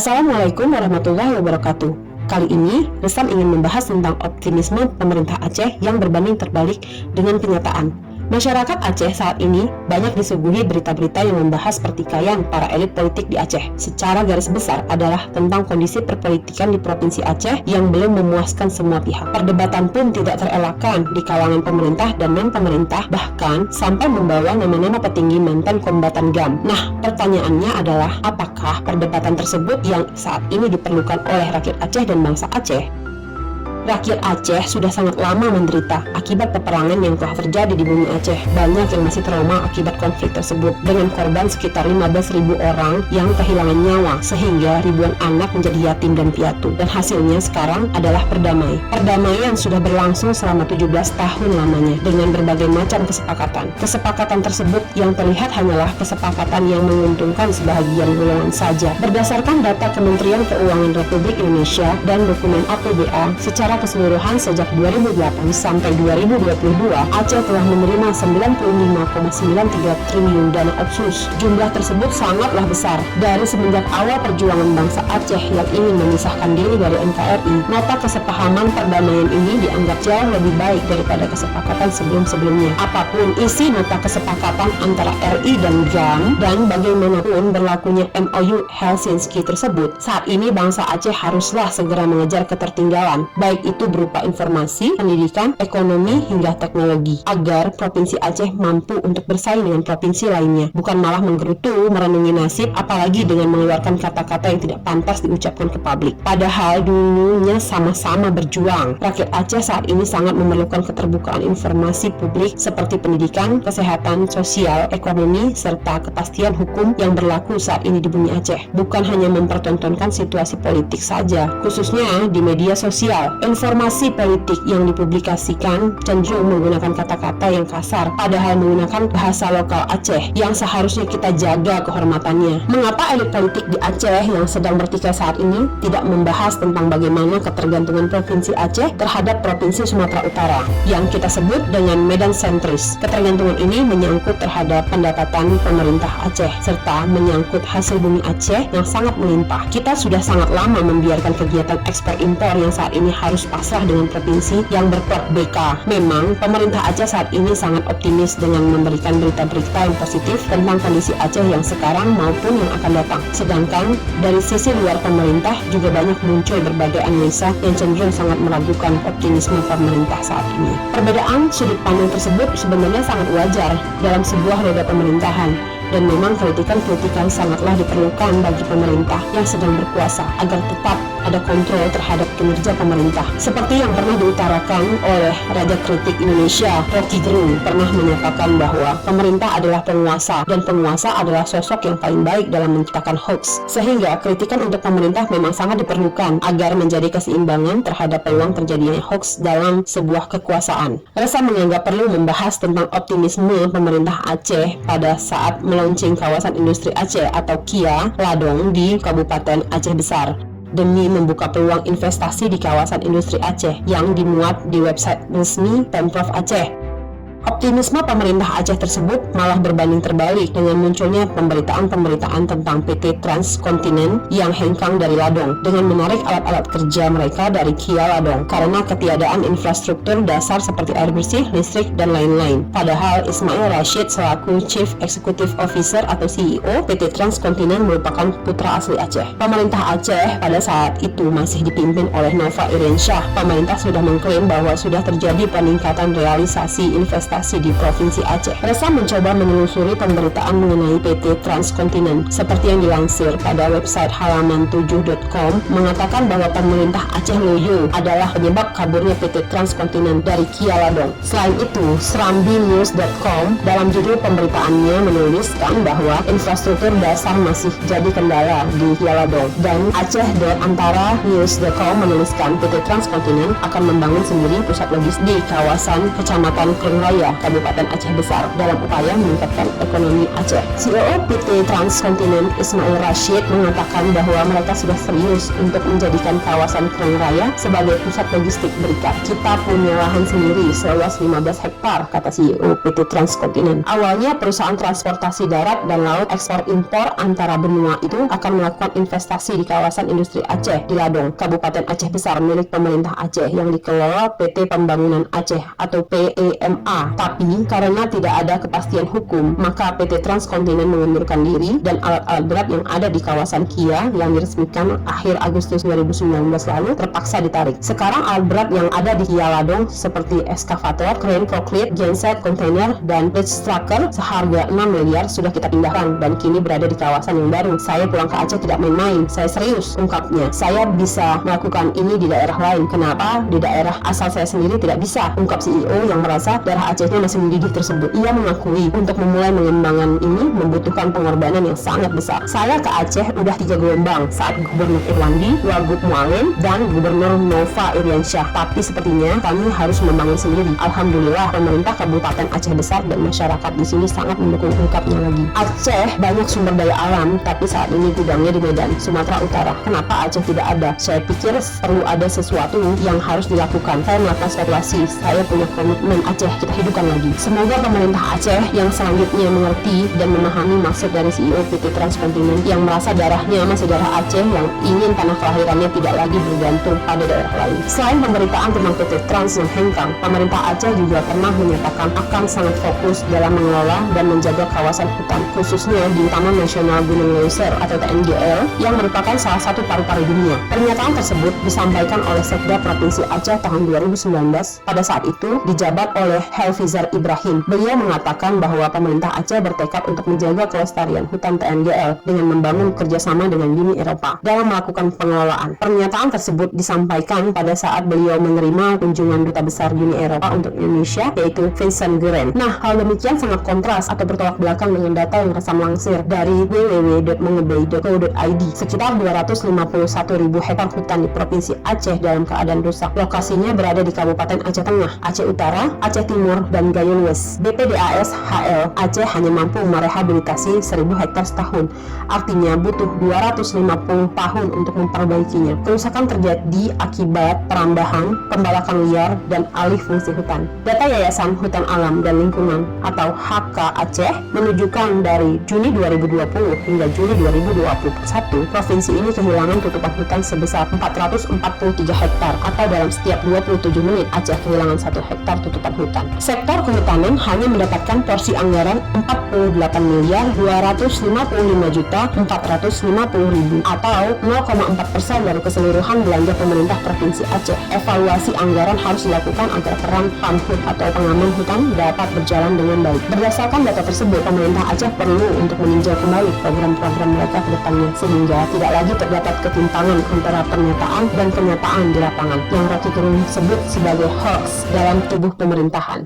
Assalamualaikum warahmatullahi wabarakatuh. Kali ini, Resam ingin membahas tentang optimisme pemerintah Aceh yang berbanding terbalik dengan kenyataan. Masyarakat Aceh saat ini banyak disuguhi berita-berita yang membahas pertikaian para elit politik di Aceh. Secara garis besar adalah tentang kondisi perpolitikan di Provinsi Aceh yang belum memuaskan semua pihak. Perdebatan pun tidak terelakkan di kalangan pemerintah dan non-pemerintah, bahkan sampai membawa nama-nama petinggi mantan kombatan GAM. Nah, pertanyaannya adalah apakah perdebatan tersebut yang saat ini diperlukan oleh rakyat Aceh dan bangsa Aceh? Rakyat Aceh sudah sangat lama menderita akibat peperangan yang telah terjadi di bumi Aceh. Banyak yang masih trauma akibat konflik tersebut, dengan korban sekitar 15.000 orang yang kehilangan nyawa, sehingga ribuan anak menjadi yatim dan piatu. Dan hasilnya sekarang adalah perdamaian. Perdamaian sudah berlangsung selama 17 tahun lamanya, dengan berbagai macam kesepakatan. Kesepakatan tersebut yang terlihat hanyalah kesepakatan yang menguntungkan sebahagian golongan saja. Berdasarkan data Kementerian Keuangan Republik Indonesia dan dokumen APBA, secara keseluruhan sejak 2008 sampai 2022, Aceh telah menerima 95,93 triliun dana otsus. Jumlah tersebut sangatlah besar. Dari semenjak awal perjuangan bangsa Aceh yang ingin memisahkan diri dari NKRI, nota kesepahaman perdamaian ini dianggap jauh lebih baik daripada kesepakatan sebelum-sebelumnya. Apapun isi nota kesepakatan antara RI dan GAM, dan bagaimanapun berlakunya MOU Helsinki tersebut, saat ini bangsa Aceh haruslah segera mengejar ketertinggalan, baik itu berupa informasi, pendidikan, ekonomi, hingga teknologi, agar Provinsi Aceh mampu untuk bersaing dengan provinsi lainnya, bukan malah menggerutu merenungi nasib, apalagi dengan mengeluarkan kata-kata yang tidak pantas diucapkan ke publik. Padahal dulunya sama-sama berjuang. Rakyat Aceh saat ini sangat memerlukan keterbukaan informasi publik seperti pendidikan, kesehatan, sosial, ekonomi, serta kepastian hukum yang berlaku saat ini di bumi Aceh. Bukan hanya mempertontonkan situasi politik saja, khususnya di media sosial. Informasi politik yang dipublikasikan cenderung menggunakan kata-kata yang kasar, padahal menggunakan bahasa lokal Aceh yang seharusnya kita jaga kehormatannya. Mengapa elit politik di Aceh yang sedang bertikai saat ini tidak membahas tentang bagaimana ketergantungan Provinsi Aceh terhadap Provinsi Sumatera Utara yang kita sebut dengan Medan sentris? Ketergantungan ini menyangkut terhadap pendapatan pemerintah Aceh serta menyangkut hasil bumi Aceh yang sangat melimpah. Kita sudah sangat lama membiarkan kegiatan ekspor impor yang saat ini harus pasrah dengan provinsi yang berkuat BK. Memang pemerintah Aceh saat ini sangat optimis dengan memberikan berita-berita yang positif tentang kondisi Aceh yang sekarang maupun yang akan datang. Sedangkan dari sisi luar pemerintah juga banyak muncul berbagai analisa yang cenderung sangat meragukan optimisme pemerintah saat ini. Perbedaan sudut pandang tersebut sebenarnya sangat wajar dalam sebuah roda pemerintahan, dan memang kritikan-kritikan sangatlah diperlukan bagi pemerintah yang sedang berkuasa agar tetap ada kontrol terhadap kinerja pemerintah. Seperti yang pernah diutarakan oleh Raja Kritik Indonesia, Rocky Gerung, pernah menyatakan bahwa pemerintah adalah penguasa dan penguasa adalah sosok yang paling baik dalam menciptakan hoax. Sehingga kritikan untuk pemerintah memang sangat diperlukan agar menjadi keseimbangan terhadap peluang terjadinya hoax dalam sebuah kekuasaan. Resam menganggap perlu membahas tentang optimisme pemerintah Aceh pada saat launching kawasan industri Aceh atau KIA Ladong di Kabupaten Aceh Besar demi membuka peluang investasi di kawasan industri Aceh yang dimuat di website resmi Pemprov Aceh. Optimisme pemerintah Aceh tersebut malah berbanding terbalik dengan munculnya pemberitaan-pemberitaan tentang PT Transkontinent yang hengkang dari Ladong dengan menarik alat-alat kerja mereka dari KIA Ladong karena ketiadaan infrastruktur dasar seperti air bersih, listrik, dan lain-lain. Padahal Ismail Rashid selaku Chief Executive Officer atau CEO PT Transkontinent merupakan putra asli Aceh. Pemerintah Aceh pada saat itu masih dipimpin oleh Nova Iriansyah. Pemerintah sudah mengklaim bahwa sudah terjadi peningkatan realisasi investasi di Provinsi Aceh. Resam mencoba menelusuri pemberitaan mengenai PT Transkontinent seperti yang dilansir pada website halaman7.com mengatakan bahwa pemerintah Aceh loyo adalah penyebab kaburnya PT Transkontinent dari KIA Ladong. Selain itu, SrambiNews.com dalam judul pemberitaannya menuliskan bahwa infrastruktur dasar masih jadi kendala di KIA Ladong, dan Aceh.antara News.com menuliskan PT Transkontinent akan membangun sendiri pusat logistik di kawasan Kecamatan Kering Raya Raya, Kabupaten Aceh Besar dalam upaya meningkatkan ekonomi Aceh. CEO PT Transkontinent Ismail Rashid mengatakan bahwa mereka sudah serius untuk menjadikan kawasan Krung Raya sebagai pusat logistik berikat. Kita punya lahan sendiri seluas 15 hektar, kata CEO PT Transkontinent. Awalnya perusahaan transportasi darat dan laut ekspor impor antara benua itu akan melakukan investasi di kawasan industri Aceh di Ladong, Kabupaten Aceh Besar milik pemerintah Aceh yang dikelola PT Pembangunan Aceh atau PEMA. Tapi karena tidak ada kepastian hukum, maka PT Transkontinent mengundurkan diri dan alat-alat berat yang ada di kawasan Kia yang diresmikan akhir Agustus 2019 lalu terpaksa ditarik. Sekarang alat berat yang ada di Kia Ladong seperti eskavator, crane forklift, genset, kontainer, dan bridge tracker seharga 6 miliar sudah kita pindahkan dan kini berada di kawasan yang baru. Saya pulang ke Aceh tidak main-main, saya serius, ungkapnya. Saya bisa melakukan ini di daerah lain. Kenapa di daerah asal saya sendiri tidak bisa? Ungkap CEO yang merasa daerah Acehnya masih mendidih tersebut. Ia mengakui untuk memulai pengembangan ini membutuhkan pengorbanan yang sangat besar. Saya ke Aceh udah 3 gelombang saat Gubernur Irwandi, Wagub Mualim, dan Gubernur Nova Iriansyah. Tapi sepertinya kami harus membangun sendiri. Alhamdulillah pemerintah Kabupaten Aceh Besar dan masyarakat di sini sangat mendukung, ungkapnya lagi. Aceh banyak sumber daya alam, tapi saat ini gudangnya di Medan, Sumatera Utara. Kenapa Aceh tidak ada? Saya pikir perlu ada sesuatu yang harus dilakukan. Saya melakukan spekulasi. Saya punya komitmen Aceh kita hidupkan lagi. Semoga pemerintah Aceh yang selanjutnya mengerti dan memahami maksud dari CEO PT Transkontinent yang merasa darahnya masih darah Aceh yang ingin tanah kelahirannya tidak lagi bergantung pada daerah lain. Selain pemberitaan tentang PT Trans yang hengkang, pemerintah Aceh juga pernah menyatakan akan sangat fokus dalam mengelola dan menjaga kawasan hutan, khususnya di Taman Nasional Gunung Leuser atau TNGL yang merupakan salah satu paru-paru dunia. Pernyataan tersebut disampaikan oleh Sekda Provinsi Aceh tahun 2019. Pada saat itu dijabat oleh Helvizar Ibrahim. Beliau mengatakan bahwa pemerintah Aceh bertekad untuk menjaga kelestarian hutan TNGL dengan membangun kerjasama dengan Uni Eropa dalam melakukan pengelolaan. Pernyataan tersebut disampaikan pada saat beliau menerima kunjungan Duta Besar Uni Eropa untuk Indonesia, yaitu Vincent Guren. Nah, hal demikian sangat kontras atau bertolak belakang dengan data yang resam langsir dari www.mengebei.co.id. Sekitar 251.000 hektar hutan di Provinsi Aceh dalam keadaan rusak. Lokasinya berada di Kabupaten Aceh Tengah, Aceh Utara, Aceh Timur, dan Gayo West. BPDAS HL Aceh hanya mampu merehabilitasi 1.000 hektar setahun. Artinya butuh 250 tahun untuk memperbaikinya. Kerusakan terjadi akibat perambahan, pembalakan liar, dan alih fungsi hutan. Data Yayasan Hutan Alam dan Lingkungan atau HK Aceh menunjukkan dari Juni 2020 hingga Juli 2021, provinsi ini kehilangan tutupan hutan sebesar 443 hektar atau dalam setiap 27 menit Aceh kehilangan 1 hektar tutupan hutan. Sektor kehutanan hanya mendapatkan porsi anggaran 48.255.450.000 atau 0,4% dari keseluruhan belanja pemerintah Provinsi Aceh. Evaluasi anggaran harus dilakukan agar peran Pamhut atau pengaman hutan dapat berjalan dengan baik. Berdasarkan data tersebut, pemerintah Aceh perlu untuk meninjau kembali program-program mereka ke depannya sehingga tidak lagi terdapat ketimpangan antara pernyataan dan kenyataan di lapangan yang Rocky Gerung sebut sebagai hoax dalam tubuh pemerintahan.